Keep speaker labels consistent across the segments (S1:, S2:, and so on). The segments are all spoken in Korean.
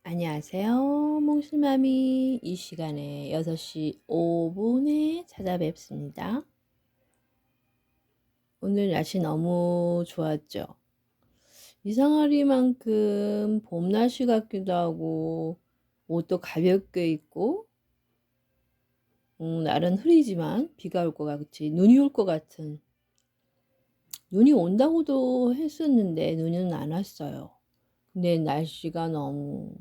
S1: 안녕하세요. 몽실맘이 이 시간에 6시 5분에 찾아뵙습니다. 오늘 날씨 너무 좋았죠? 이상하리만큼 봄 날씨 같기도 하고 옷도 가볍게 입고 날은 흐리지만 비가 올 것 같이 눈이 올 것 같은 눈이 온다고도 했었는데 눈은 안 왔어요. 근데 날씨가 너무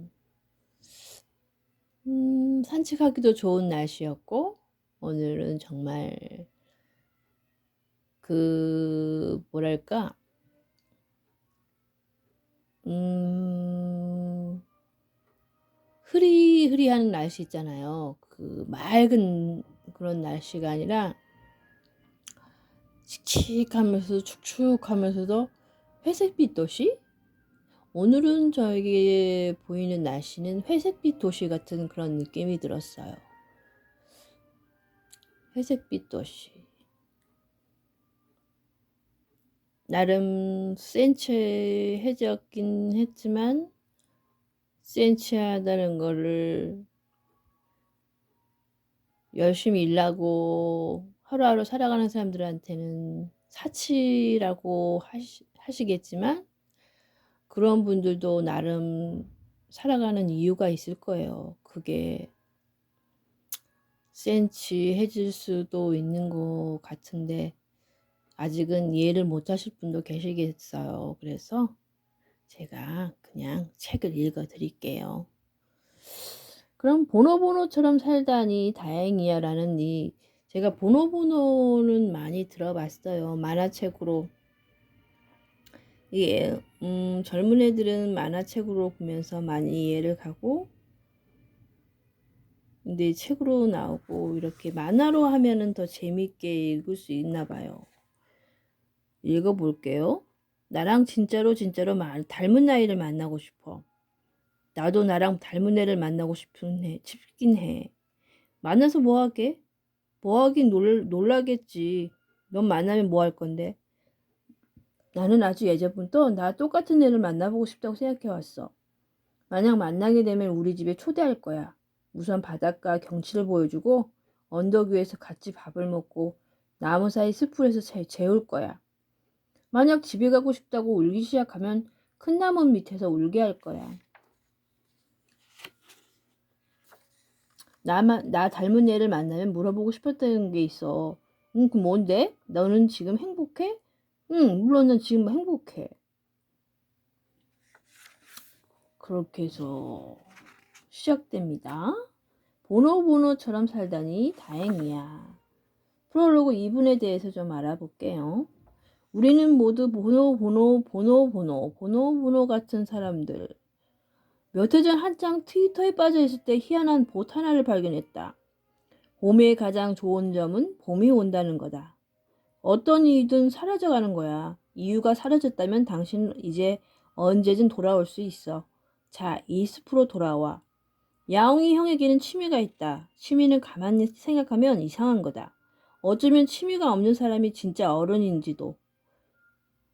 S1: 산책하기도 좋은 날씨였고 오늘은 정말 뭐랄까 흐리흐리한 날씨 있잖아요. 그 맑은 그런 날씨가 아니라 칙칙하면서도 축축하면서도 회색빛 도시? 오늘은 저에게 보이는 날씨는 회색빛 도시 같은 그런 느낌이 들었어요. 회색빛 도시. 나름 센치해졌긴 했지만 센치하다는 거를 열심히 일하고 하루하루 살아가는 사람들한테는 사치라고 하시겠지만 그런 분들도 나름 살아가는 이유가 있을 거예요. 그게 센치해질 수도 있는 것 같은데 아직은 이해를 못 하실 분도 계시겠어요. 그래서 제가 그냥 책을 읽어 드릴게요. 그럼 보노보노처럼 살다니 다행이야 라는 제가 보노보노는 많이 들어봤어요. 만화책으로. 이게 젊은 애들은 만화책으로 보면서 많이 이해를 가고 근데 책으로 나오고 이렇게 만화로 하면은 더 재밌게 읽을 수 있나 봐요. 읽어볼게요. 나랑 진짜로 닮은 아이를 만나고 싶어. 나도 나랑 닮은 애를 만나고 싶긴 해. 만나서 뭐 하게? 뭐 하긴 놀라겠지. 넌 만나면 뭐 할 건데? 나는 아주 예전부터 나 똑같은 애를 만나보고 싶다고 생각해왔어. 만약 만나게 되면 우리 집에 초대할 거야. 우선 바닷가 경치를 보여주고 언덕 위에서 같이 밥을 먹고 나무 사이 숲풀에서 재울 거야. 만약 집에 가고 싶다고 울기 시작하면 큰 나무 밑에서 울게 할 거야. 나 닮은 애를 만나면 물어보고 싶었던 게 있어. 그 뭔데? 너는 지금 행복해? 응, 물론 난 지금 행복해. 그렇게 해서 시작됩니다. 보노보노처럼 살다니 다행이야. 프롤로그 2분에 대해서 좀 알아볼게요. 우리는 모두 보노보노 같은 사람들. 몇 해 전 한창 트위터에 빠져 있을 때 희한한 봇 하나를 발견했다. 봄의 가장 좋은 점은 봄이 온다는 거다. 어떤 이유든 사라져가는 거야. 이유가 사라졌다면 당신은 이제 언제든 돌아올 수 있어. 자, 이 숲으로 돌아와. 야옹이 형에게는 취미가 있다. 취미는 가만히 생각하면 이상한 거다. 어쩌면 취미가 없는 사람이 진짜 어른인지도.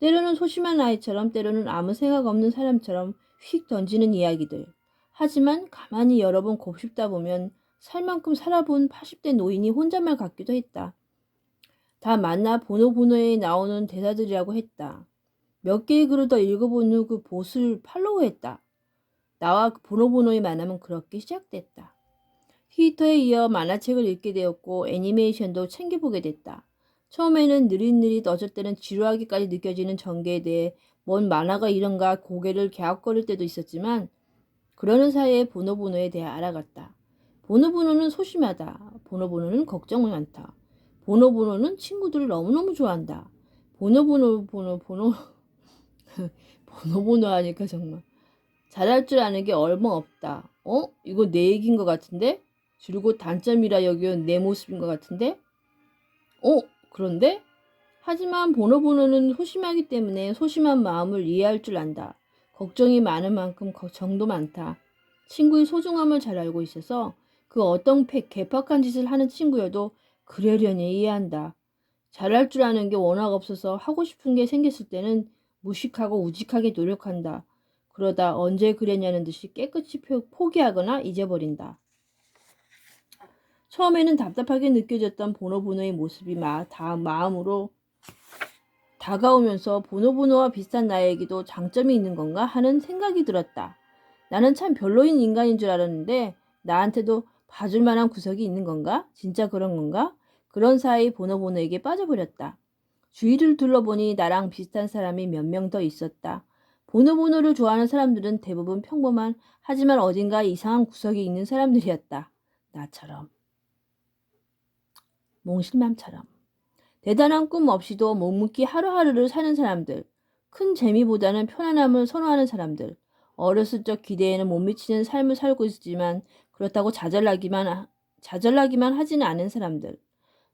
S1: 때로는 소심한 아이처럼 때로는 아무 생각 없는 사람처럼 휙 던지는 이야기들. 하지만 가만히 여러 번 곱씹다 보면 살 만큼 살아본 80대 노인이 혼잣말 같기도 했다. 다 만나 보노보노에 나오는 대사들이라고 했다. 몇 개의 글을 더 읽어본 후 그 보스를 팔로우했다. 나와 보노보노의 만남은 그렇게 시작됐다. 트위터에 이어 만화책을 읽게 되었고 애니메이션도 챙겨보게 됐다. 처음에는 느릿느릿 어쩔 때는 지루하기까지 느껴지는 전개에 대해 뭔 만화가 이런가 고개를 갸웃거릴 때도 있었지만 그러는 사이에 보노보노에 대해 알아갔다. 보노보노는 소심하다. 보노보노는 걱정이 많다. 보노보노는 친구들을 너무너무 좋아한다. 보노보노 보노보노 하니까 정말 잘할 줄 아는 게 얼마 없다. 이거 내 얘기인 것 같은데? 줄곧 단점이라 여기온 내 모습인 것 같은데? 그런데? 하지만 보노보노는 소심하기 때문에 소심한 마음을 이해할 줄 안다. 걱정이 많은 만큼 정도 많다. 친구의 소중함을 잘 알고 있어서 그 어떤 개팍한 짓을 하는 친구여도 그러려니 이해한다. 잘할 줄 아는 게 워낙 없어서 하고 싶은 게 생겼을 때는 무식하고 우직하게 노력한다. 그러다 언제 그랬냐는 듯이 깨끗이 포기하거나 잊어버린다. 처음에는 답답하게 느껴졌던 보노보노의 모습이 마음으로 다가오면서 보노보노와 비슷한 나에게도 장점이 있는 건가 하는 생각이 들었다. 나는 참 별로인 인간인 줄 알았는데 나한테도 봐줄 만한 구석이 있는 건가? 진짜 그런 건가? 그런 사이 보노보노에게 빠져버렸다. 주위를 둘러보니 나랑 비슷한 사람이 몇 명 더 있었다. 보노보노를 좋아하는 사람들은 대부분 평범한 하지만 어딘가 이상한 구석이 있는 사람들이었다. 나처럼. 몽실맘처럼. 대단한 꿈 없이도 묵묵히 하루하루를 사는 사람들. 큰 재미보다는 편안함을 선호하는 사람들. 어렸을 적 기대에는 못 미치는 삶을 살고 있지만 그렇다고 좌절나기만 하지는 않은 사람들.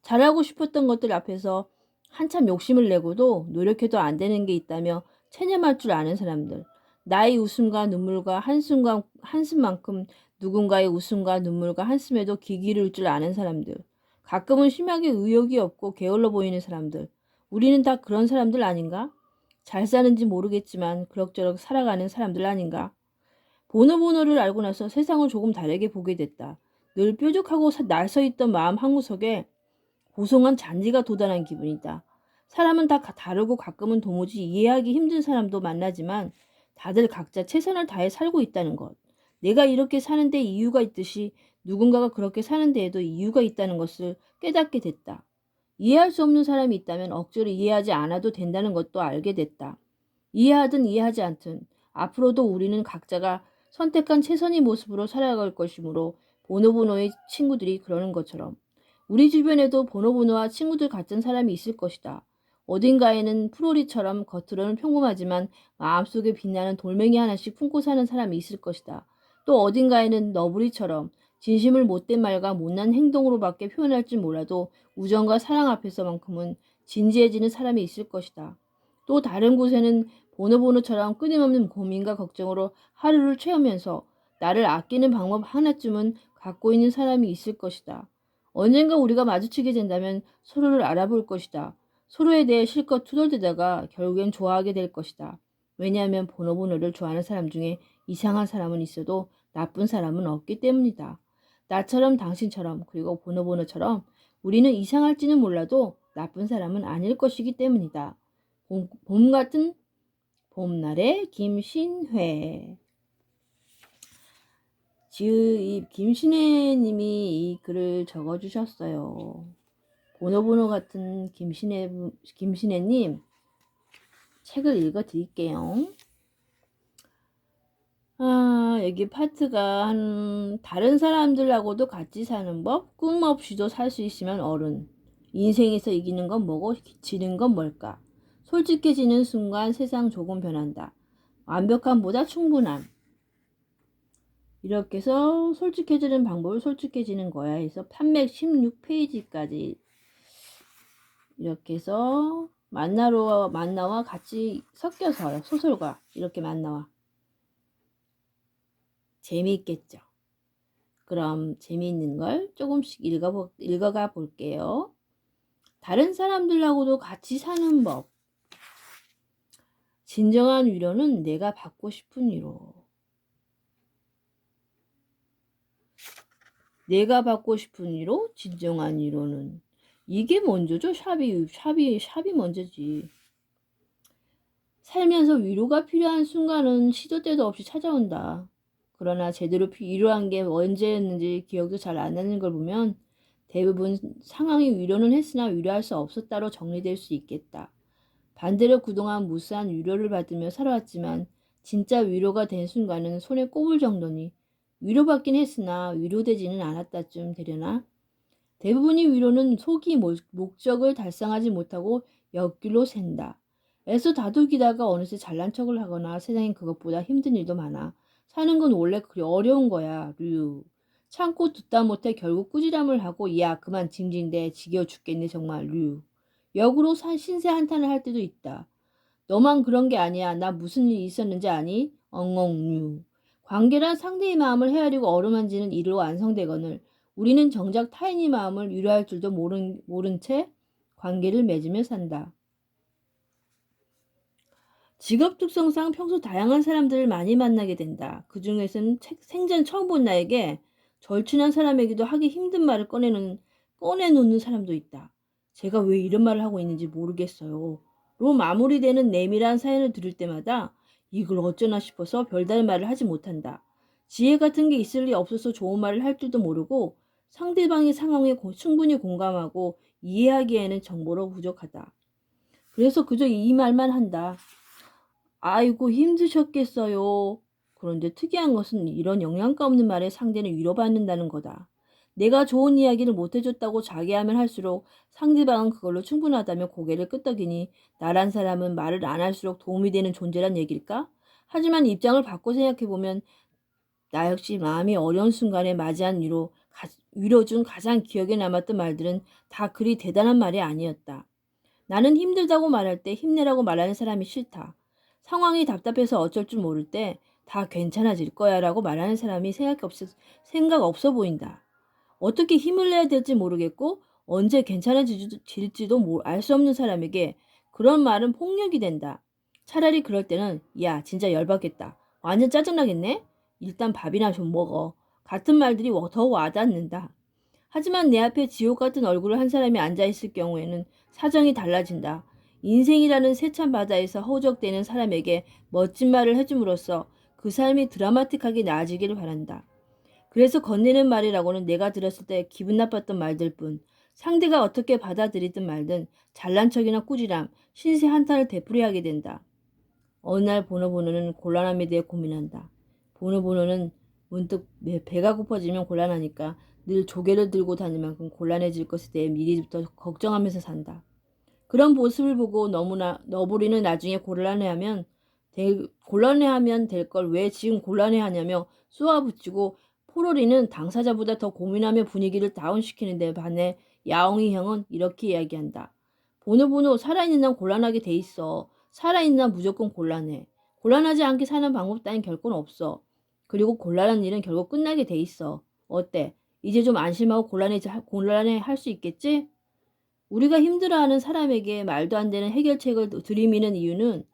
S1: 잘하고 싶었던 것들 앞에서 한참 욕심을 내고도 노력해도 안 되는 게 있다며 체념할 줄 아는 사람들. 나의 웃음과 눈물과 한숨만큼 누군가의 웃음과 눈물과 한숨에도 귀 기울일 줄 아는 사람들. 가끔은 심하게 의욕이 없고 게을러 보이는 사람들. 우리는 다 그런 사람들 아닌가? 잘 사는지 모르겠지만 그럭저럭 살아가는 사람들 아닌가? 보노보노를 알고 나서 세상을 조금 다르게 보게 됐다. 늘 뾰족하고 날서있던 마음 한구석에 고송한 잔디가 돋아난 기분이다. 사람은 다 다르고 가끔은 도무지 이해하기 힘든 사람도 만나지만 다들 각자 최선을 다해 살고 있다는 것. 내가 이렇게 사는데 이유가 있듯이 누군가가 그렇게 사는 데에도 이유가 있다는 것을 깨닫게 됐다. 이해할 수 없는 사람이 있다면 억지로 이해하지 않아도 된다는 것도 알게 됐다. 이해하든 이해하지 않든 앞으로도 우리는 각자가 선택한 최선의 모습으로 살아갈 것이므로 보노보노의 친구들이 그러는 것처럼 우리 주변에도 보노보노와 친구들 같은 사람이 있을 것이다. 어딘가에는 프로리처럼 겉으로는 평범하지만 마음속에 빛나는 돌멩이 하나씩 품고 사는 사람이 있을 것이다. 또 어딘가에는 너부리처럼 진심을 못된 말과 못난 행동으로밖에 표현할지 몰라도 우정과 사랑 앞에서만큼은 진지해지는 사람이 있을 것이다. 또 다른 곳에는 보노보노처럼 끊임없는 고민과 걱정으로 하루를 채우면서 나를 아끼는 방법 하나쯤은 갖고 있는 사람이 있을 것이다. 언젠가 우리가 마주치게 된다면 서로를 알아볼 것이다. 서로에 대해 실컷 투덜대다가 결국엔 좋아하게 될 것이다. 왜냐하면 보노보노를 좋아하는 사람 중에 이상한 사람은 있어도 나쁜 사람은 없기 때문이다. 나처럼 당신처럼 그리고 보노보노처럼 우리는 이상할지는 몰라도 나쁜 사람은 아닐 것이기 때문이다. 봄 같은 봄날의 김신회. 이 김신혜 님이 이 글을 적어주셨어요. 보노보노 같은 김신혜 님 책을 읽어 드릴게요. 여기 파트가 다른 사람들하고도 같이 사는 법, 꿈 없이도 살 수 있으면 어른. 인생에서 이기는 건 뭐고 지는 건 뭘까? 솔직해지는 순간 세상 조금 변한다. 완벽함보다 충분함. 이렇게 해서 솔직해지는 방법을 솔직해지는 거야 해서 판맥 16페이지까지 이렇게 해서 만나와 같이 섞여서 소설과 이렇게 만나와. 재미있겠죠. 그럼 재미있는 걸 조금씩 읽어가 볼게요. 다른 사람들하고도 같이 사는 법. 진정한 위로는 내가 받고 싶은 위로. 내가 받고 싶은 위로, 진정한 위로는 이게 먼저죠. 샵이 먼저지. 살면서 위로가 필요한 순간은 시도 때도 없이 찾아온다. 그러나 제대로 위로한 게 언제였는지 기억도 잘 안 나는 걸 보면 대부분 상황이 위로는 했으나 위로할 수 없었다로 정리될 수 있겠다. 반대로 그동안 무수한 위로를 받으며 살아왔지만 진짜 위로가 된 순간은 손에 꼽을 정도니 위로받긴 했으나 위로되지는 않았다쯤 되려나? 대부분의 위로는 속이 목적을 달성하지 못하고 옆길로 샌다. 애써 다독이다가 어느새 잘난 척을 하거나 세상엔 그것보다 힘든 일도 많아. 사는 건 원래 그리 어려운 거야, 류. 참고 듣다 못해 결국 꾸지람을 하고 야 그만 징징대 지겨워 죽겠네 정말 류. 역으로 신세 한탄을 할 때도 있다. 너만 그런 게 아니야. 나 무슨 일 있었는지 아니? 엉엉류. 관계란 상대의 마음을 헤아리고 어루만지는 일로 완성되거늘 우리는 정작 타인의 마음을 위로할 줄도 모른 채 관계를 맺으며 산다. 직업 특성상 평소 다양한 사람들을 많이 만나게 된다. 그중에서는 생전 처음 본 나에게 절친한 사람에게도 하기 힘든 말을 꺼내놓는 사람도 있다. 제가 왜 이런 말을 하고 있는지 모르겠어요. 로 마무리되는 내밀한 사연을 들을 때마다 이걸 어쩌나 싶어서 별다른 말을 하지 못한다. 지혜 같은 게 있을 리 없어서 좋은 말을 할 줄도 모르고 상대방의 상황에 충분히 공감하고 이해하기에는 정보로 부족하다. 그래서 그저 이 말만 한다. 아이고 힘드셨겠어요. 그런데 특이한 것은 이런 영양가 없는 말에 상대는 위로받는다는 거다. 내가 좋은 이야기를 못해줬다고 자괴하면 할수록 상대방은 그걸로 충분하다며 고개를 끄덕이니 나란 사람은 말을 안 할수록 도움이 되는 존재란 얘길까? 하지만 입장을 바꿔 생각해보면 나 역시 마음이 어려운 순간에 맞이한 위로 중 가장 기억에 남았던 말들은 다 그리 대단한 말이 아니었다. 나는 힘들다고 말할 때 힘내라고 말하는 사람이 싫다. 상황이 답답해서 어쩔 줄 모를 때 다 괜찮아질 거야 라고 말하는 사람이 생각 없어 보인다. 어떻게 힘을 내야 될지 모르겠고 언제 괜찮아질지도 알 수 없는 사람에게 그런 말은 폭력이 된다. 차라리 그럴 때는 야 진짜 열받겠다. 완전 짜증나겠네? 일단 밥이나 좀 먹어. 같은 말들이 더 와닿는다. 하지만 내 앞에 지옥 같은 얼굴을 한 사람이 앉아있을 경우에는 사정이 달라진다. 인생이라는 세찬 바다에서 허우적대는 사람에게 멋진 말을 해줌으로써 그 삶이 드라마틱하게 나아지기를 바란다. 그래서 건네는 말이라고는 내가 들었을 때 기분 나빴던 말들 뿐, 상대가 어떻게 받아들이든 말든 잘난 척이나 꾸지람, 신세 한탄을 되풀이하게 된다. 어느 날 보노보노는 곤란함에 대해 고민한다. 보노보노는 문득 배가 고파지면 곤란하니까 늘 조개를 들고 다닐 만큼 곤란해질 것에 대해 미리부터 걱정하면서 산다. 그런 모습을 보고 너무나 너부리는 나중에 곤란해하면 될 걸 왜 지금 곤란해하냐며 쏘아붙이고 포로리는 당사자보다 더 고민하며 분위기를 다운시키는 데 반해 야옹이 형은 이렇게 이야기한다. 보노보노 살아있는 난 곤란하게 돼 있어. 살아있는 난 무조건 곤란해. 곤란하지 않게 사는 방법 따윈 결코는 없어. 그리고 곤란한 일은 결국 끝나게 돼 있어. 어때? 이제 좀 안심하고 곤란해 할 수 있겠지? 우리가 힘들어하는 사람에게 말도 안 되는 해결책을 들이미는 이유는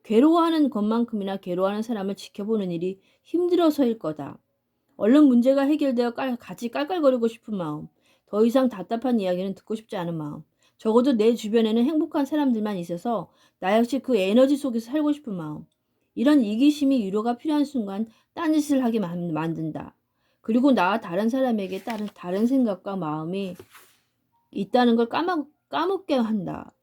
S1: 괴로워하는 것만큼이나 괴로워하는 사람을 지켜보는 일이 힘들어서일 거다. 얼른 문제가 해결되어 같이 깔깔거리고 싶은 마음. 더 이상 답답한 이야기는 듣고 싶지 않은 마음. 적어도 내 주변에는 행복한 사람들만 있어서 나 역시 그 에너지 속에서 살고 싶은 마음. 이런 이기심이 위로가 필요한 순간 딴짓을 하게 만든다. 그리고 나와 다른 사람에게 다른 생각과 마음이 있다는 걸 까먹게 한다.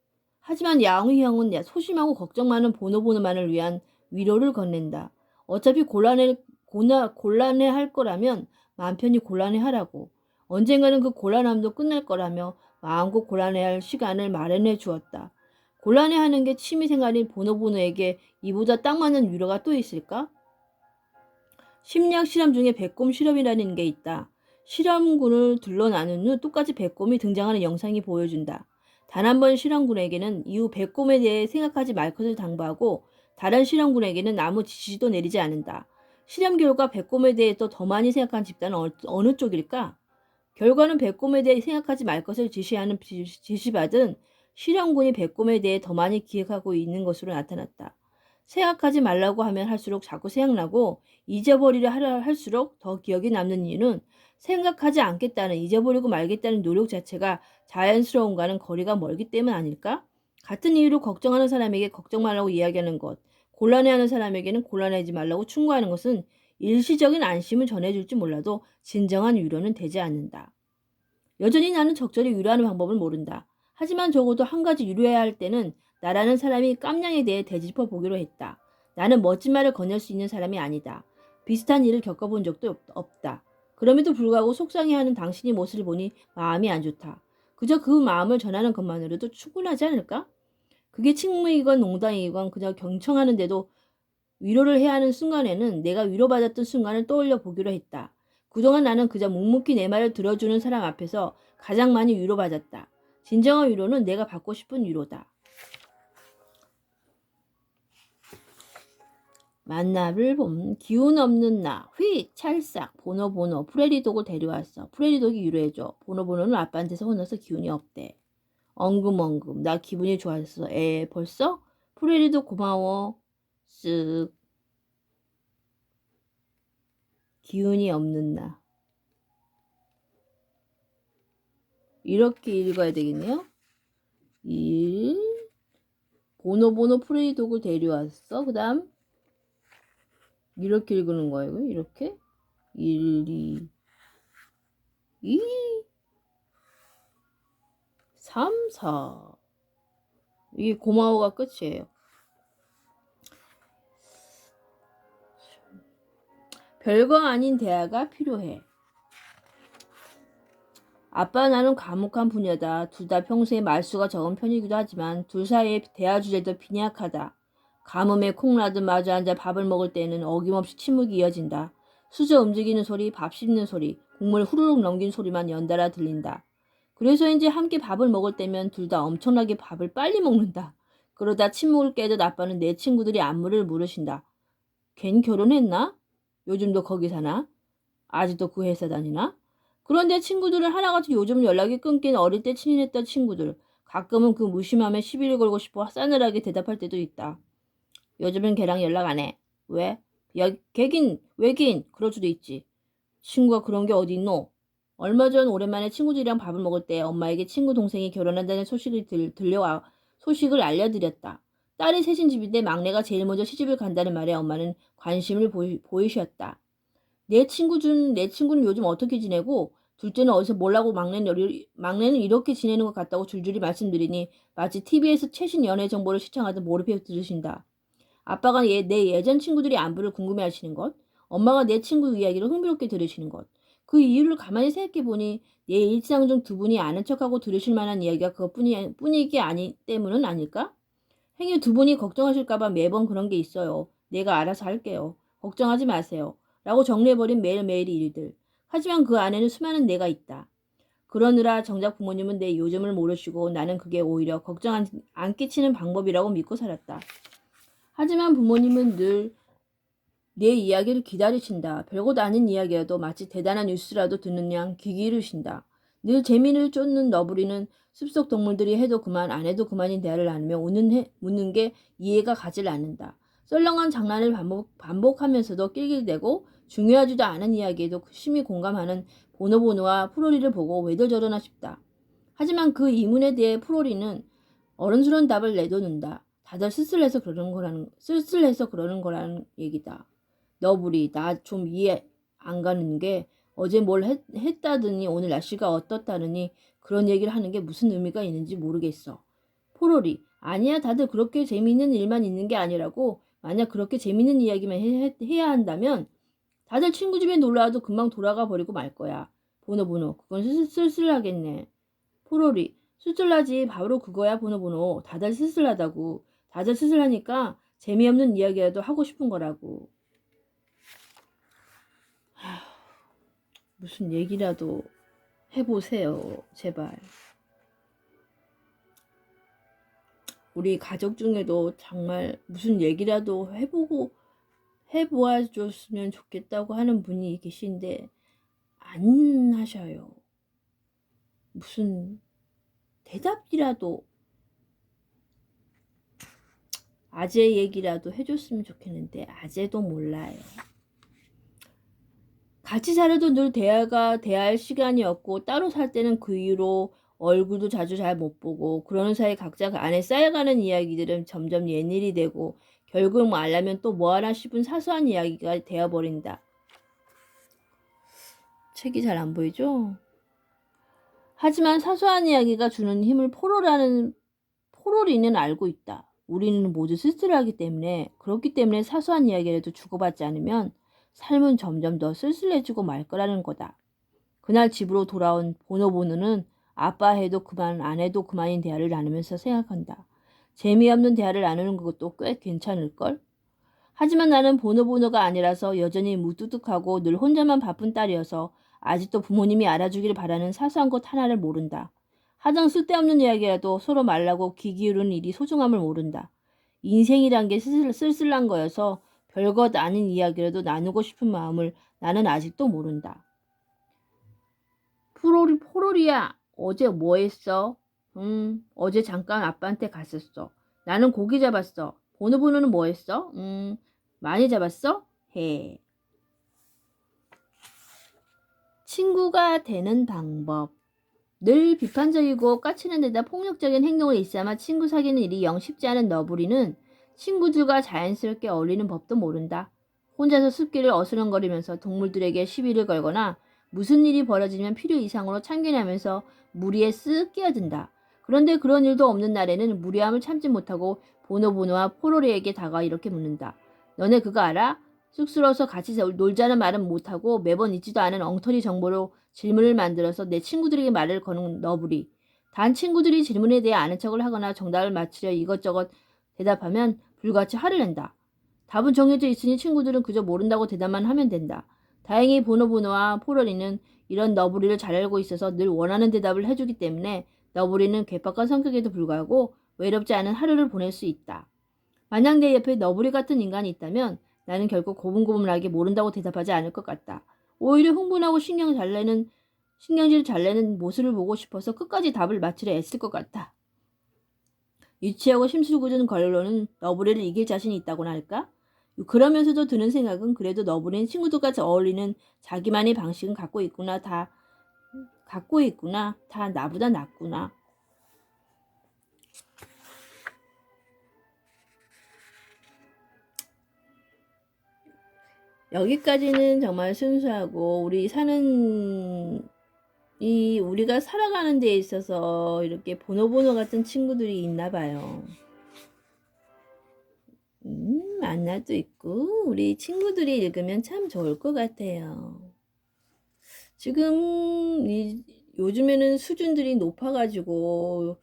S1: 하지만 야옹이 형은 소심하고 걱정 많은 보노보노만을 위한 위로를 건넨다. 어차피 곤란해 할 거라면 마음 편히 곤란해 하라고. 언젠가는 그 곤란함도 끝날 거라며 마음껏 곤란해 할 시간을 마련해 주었다. 곤란해 하는 게 취미생활인 보노보노에게 이보다 딱 맞는 위로가 또 있을까? 심리학 실험 중에 배꼽 실험이라는 게 있다. 실험군을 둘러나눈 후 똑같이 배꼽이 등장하는 영상이 보여준다. 단 한 번 실험군에게는 이후 배꼽에 대해 생각하지 말 것을 당부하고 다른 실험군에게는 아무 지시도 내리지 않는다. 실험 결과 배꼽에 대해 더 많이 생각한 집단은 어느 쪽일까? 결과는 배꼽에 대해 생각하지 말 것을 지시받은 실험군이 배꼽에 대해 더 많이 기억하고 있는 것으로 나타났다. 생각하지 말라고 하면 할수록 자꾸 생각나고 잊어버리려 하려 할수록 더 기억이 남는 이유는 생각하지 않겠다는 잊어버리고 말겠다는 노력 자체가 자연스러움과는 거리가 멀기 때문 아닐까? 같은 이유로 걱정하는 사람에게 걱정 말라고 이야기하는 것, 곤란해하는 사람에게는 곤란하지 말라고 충고하는 것은 일시적인 안심을 전해줄지 몰라도 진정한 위로는 되지 않는다. 여전히 나는 적절히 위로하는 방법을 모른다. 하지만 적어도 한 가지 위로해야 할 때는 나라는 사람이 깜냥에 대해 되짚어 보기로 했다. 나는 멋진 말을 건넬 수 있는 사람이 아니다. 비슷한 일을 겪어본 적도 없다. 그럼에도 불구하고 속상해하는 당신의 모습을 보니 마음이 안 좋다. 그저 그 마음을 전하는 것만으로도 충분하지 않을까? 그게 칭찬이건 농담이건 그저 경청하는데도 위로를 해야 하는 순간에는 내가 위로받았던 순간을 떠올려 보기로 했다. 그동안 나는 그저 묵묵히 내 말을 들어주는 사람 앞에서 가장 많이 위로받았다. 진정한 위로는 내가 받고 싶은 위로다. 만나를 봄 기운 없는 나 찰싹 보노보노 프레리독을 데려왔어. 프레리독이 위로해줘. 보노보노는 아빠한테서 혼나서 기운이 없대. 엉금엉금 나 기분이 좋았어. 벌써? 프레리독 고마워. 쓱. 기운이 없는 나. 이렇게 읽어야 되겠네요. 1. 보노보노 프레이독을 데려왔어. 그 다음 이렇게 읽는 거예요. 이렇게 1, 2, 3, 4. 이게 고마워가 끝이에요. 별거 아닌 대화가 필요해. 아빠 나는 과묵한 부녀다. 둘 다 평소에 말수가 적은 편이기도 하지만 둘 사이의 대화 주제도 빈약하다. 가뭄에 콩나듯 마주 앉아 밥을 먹을 때는 어김없이 침묵이 이어진다. 수저 움직이는 소리, 밥 씹는 소리, 국물 후루룩 넘긴 소리만 연달아 들린다. 그래서인지 함께 밥을 먹을 때면 둘 다 엄청나게 밥을 빨리 먹는다. 그러다 침묵을 깨듯 아빠는 내 친구들이 안부를 물으신다. 걘 결혼했나? 요즘도 거기 사나? 아직도 그 회사 다니나? 그런데 친구들은 하나같이 요즘 연락이 끊긴 어릴 때 친했던 친구들. 가끔은 그 무심함에 시비를 걸고 싶어 싸늘하게 대답할 때도 있다. 요즘은 걔랑 연락 안 해. 왜? 야, 걔긴, 왜긴? 그럴 수도 있지. 친구가 그런 게 어디 있노? 얼마 전 오랜만에 친구들이랑 밥을 먹을 때 엄마에게 친구 동생이 결혼한다는 소식을 소식을 알려드렸다. 딸이 셋인 집인데 막내가 제일 먼저 시집을 간다는 말에 엄마는 관심을 보이셨다. 내 친구는 요즘 어떻게 지내고 둘째는 어디서 뭘라고 막내는 이렇게 지내는 것 같다고 줄줄이 말씀드리니 마치 TV에서 최신 연애 정보를 시청하듯 몰입해 들으신다. 아빠가 내 예전 친구들이 안부를 궁금해하시는 것, 엄마가 내 친구 이야기를 흥미롭게 들으시는 것. 그 이유를 가만히 생각해보니 내 일상 중 두 분이 아는 척하고 들으실 만한 이야기가 그것뿐이기 때문은 아닐까? 행여 두 분이 걱정하실까봐 매번 그런 게 있어요. 내가 알아서 할게요. 걱정하지 마세요. 라고 정리해버린 매일매일의 일들. 하지만 그 안에는 수많은 내가 있다. 그러느라 정작 부모님은 내 요즘을 모르시고 나는 그게 오히려 걱정 안 끼치는 방법이라고 믿고 살았다. 하지만 부모님은 늘 내 이야기를 기다리신다. 별것 아닌 이야기라도 마치 대단한 뉴스라도 듣는 양 귀 기울이신다. 늘 재미를 쫓는 너부리는 숲속 동물들이 해도 그만 안 해도 그만인 대화를 나누며 웃는 게 이해가 가질 않는다. 썰렁한 장난을 반복하면서도 낄낄대고 중요하지도 않은 이야기에도 심히 공감하는 보노보노와 프로리를 보고 왜들 저러나 싶다. 하지만 그 이문에 대해 프로리는 어른스러운 답을 내놓는다. 다들 쓸쓸해서 그러는 거라는 얘기다. 너부리, 나 좀 이해 안 가는 게 어제 뭘 했다더니 오늘 날씨가 어떻다느니 그런 얘기를 하는 게 무슨 의미가 있는지 모르겠어. 포로리, 아니야, 다들 그렇게 재미있는 일만 있는 게 아니라고. 만약 그렇게 재미있는 이야기만 해야 한다면 다들 친구 집에 놀러와도 금방 돌아가 버리고 말 거야. 보노보노, 그건 쓸쓸하겠네. 포로리, 쓸쓸하지. 바로 그거야, 보노보노. 다들 쓸쓸하다고. 다들 쓸쓸하니까 재미없는 이야기라도 하고 싶은 거라고. 무슨 얘기라도 해보세요. 제발. 우리 가족 중에도 정말 무슨 얘기라도 해보아줬으면 좋겠다고 하는 분이 계신데 안 하셔요. 무슨 대답이라도 아재 얘기라도 해줬으면 좋겠는데 아재도 몰라요. 같이 살아도 늘 대화할 시간이 없고 따로 살 때는 그 이후로 얼굴도 자주 잘 못 보고 그러는 사이 각자 그 안에 쌓여가는 이야기들은 점점 옛일이 되고 결국 뭐 알려면 또 뭐하나 싶은 사소한 이야기가 되어버린다. 책이 잘 안 보이죠? 하지만 사소한 이야기가 주는 힘을 포로리는 알고 있다. 우리는 모두 쓸쓸하기 때문에 그렇기 때문에 사소한 이야기라도 주고받지 않으면 삶은 점점 더 쓸쓸해지고 말 거라는 거다. 그날 집으로 돌아온 보노보노는 아빠 해도 그만 안 해도 그만인 대화를 나누면서 생각한다. 재미없는 대화를 나누는 것도 꽤 괜찮을걸? 하지만 나는 보노보노가 아니라서 여전히 무뚝뚝하고 늘 혼자만 바쁜 딸이어서 아직도 부모님이 알아주기를 바라는 사소한 것 하나를 모른다. 하등 쓸데없는 이야기라도 서로 말라고 귀 기울이는 일이 소중함을 모른다. 인생이란 게 쓸쓸한 거여서 별것 아닌 이야기라도 나누고 싶은 마음을 나는 아직도 모른다. 포로리야, 어제 뭐 했어? 어제 잠깐 아빠한테 갔었어. 나는 고기 잡았어. 보노보노는 뭐 했어? 많이 잡았어? 해. 친구가 되는 방법. 늘 비판적이고 까치는 데다 폭력적인 행동을 일삼아 친구 사귀는 일이 영 쉽지 않은 너부리는 친구들과 자연스럽게 어울리는 법도 모른다. 혼자서 숲길을 어스렁거리면서 동물들에게 시비를 걸거나 무슨 일이 벌어지면 필요 이상으로 참견하면서 무리에 쓱 끼어든다. 그런데 그런 일도 없는 날에는 무리함을 참지 못하고 보노보노와 포로리에게 다가와 이렇게 묻는다. 너네 그거 알아? 쑥스러워서 같이 놀자는 말은 못하고 매번 있지도 않은 엉터리 정보로 질문을 만들어서 내 친구들에게 말을 거는 너부리. 단 친구들이 질문에 대해 아는 척을 하거나 정답을 맞추려 이것저것 대답하면 불같이 화를 낸다. 답은 정해져 있으니 친구들은 그저 모른다고 대답만 하면 된다. 다행히 보노보노와 포로리는 이런 너부리를 잘 알고 있어서 늘 원하는 대답을 해주기 때문에 너부리는 괴팍한 성격에도 불구하고 외롭지 않은 하루를 보낼 수 있다. 만약 내 옆에 너부리 같은 인간이 있다면 나는 결코 고분고분하게 모른다고 대답하지 않을 것 같다. 오히려 흥분하고 신경질 잘 내는 모습을 보고 싶어서 끝까지 답을 맞추려 애쓸 것 같다. 유치하고 심술궂은 걸로는 너부리를 이길 자신이 있다고나 할까? 그러면서도 드는 생각은 그래도 너부리는 친구들과 어울리는 자기만의 방식은 갖고 있구나. 다 나보다 낫구나. 여기까지는 정말 순수하고 우리가 살아가는 데 있어서 이렇게 보노보노 같은 친구들이 있나 봐요. 만날도 있고 우리 친구들이 읽으면 참 좋을 것 같아요. 지금 요즘에는 수준들이 높아가지고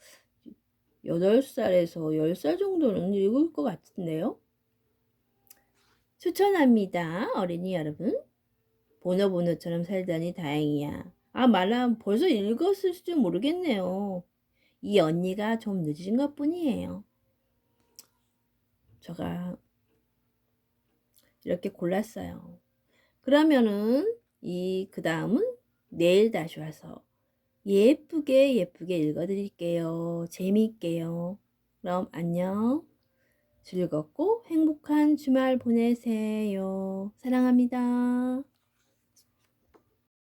S1: 8살에서 10살 정도는 읽을 것 같은데요. 추천합니다. 어린이 여러분. 보노보노처럼 살다니 다행이야. 말라 벌써 읽었을지 모르겠네요. 이 언니가 좀 늦은 것 뿐이에요. 제가 이렇게 골랐어요. 그러면은 그 다음은 내일 다시 와서 예쁘게 읽어드릴게요. 재미있게요. 그럼 안녕. 즐겁고 행복한 주말 보내세요. 사랑합니다.